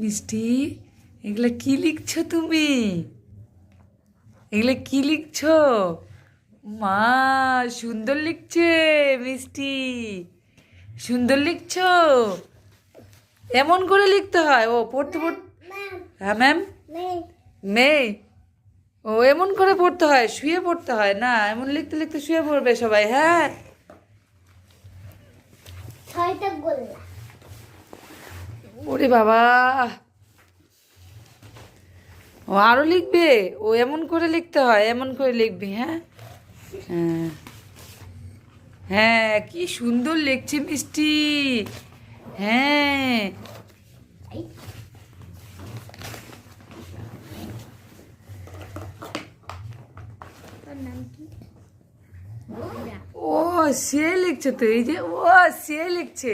মিষ্টি, এগুলা কি লিখছো তুমি? এগুলা কি লিখছো? মা, সুন্দর লিখছে মিষ্টি, সুন্দর লিখছো। এমন করে লিখতে হয়। ও পড়তে পড়তে, হ্যাঁ ম্যাম, মেয়ে, ও এমন করে পড়তে হয়, শুয়ে পড়তে হয় না, এমন লিখতে লিখতে শুয়ে পড়বে সবাই। হ্যাঁ, ওরে বাবা, ও আরো লিখবে। ও এমন করে লিখতে হয়, এমন করে লিখবি। হ্যাঁ, হ্যাঁ, হ্যাঁ, কি সুন্দর লিখছে মিষ্টি। হ্যাঁ, ও সে লিখছে তো, এই যে ও সে লিখছে।